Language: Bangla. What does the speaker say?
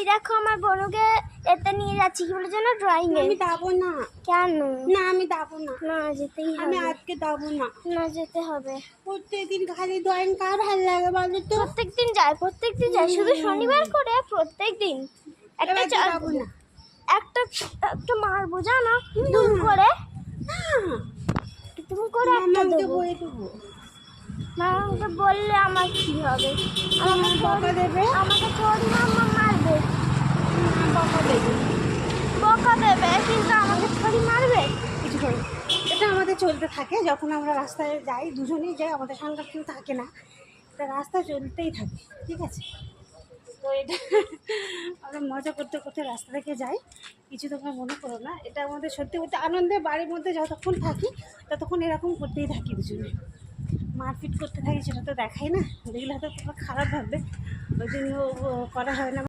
এই দেখো আমার বোনকে এতে নিয়ে যাচ্ছি কি বলে জানো, ড্রয়িং এ। আমি যাবো না। কেন? না আমি যাবো না। না যেতেই আমি হবে। আজকে যাবো না। না যেতে হবে। প্রত্যেকদিন খালি ড্রয়িং কার ভালো লাগে বলো তো? প্রত্যেকদিন যায় শুধু শনিবার করে প্রত্যেকদিন একটা এবার যাবো না। একটা একটা মারবো জানো, তুমি করে তুমি করে একটা মামাকে দেবো। বলে দেবো। মামাকে বললে আমার কি হবে? আমাকে বকা দেবে। আমাকে তোর মামা মারবে। বকা দেবে। বকা দেবে কিন্তু আমাকে থোড়ি মারবে। কিছু করে এটা আমাদের চলতে থাকে। যখন আমরা রাস্তায় যাই দুজনেই যাই, আমাদের সঙ্গে কেউ থাকে না, এটা রাস্তা চলতেই থাকে, ঠিক আছে? তো এটা আমরা মজা করতে করতে রাস্তা থেকে যাই, কিছু তোমরা মনে করো না। এটা আমাদের সত্যি বলতে আনন্দে বাড়ির মধ্যে যতক্ষণ থাকি ততক্ষণ এরকম করতেই থাকি দুজনে। মারপিট করতে থাকি, সেটা তো দেখাই না, দেখলে হয়তো তোমরা খারাপ ভাববে, ওই জন্য করা হয় না।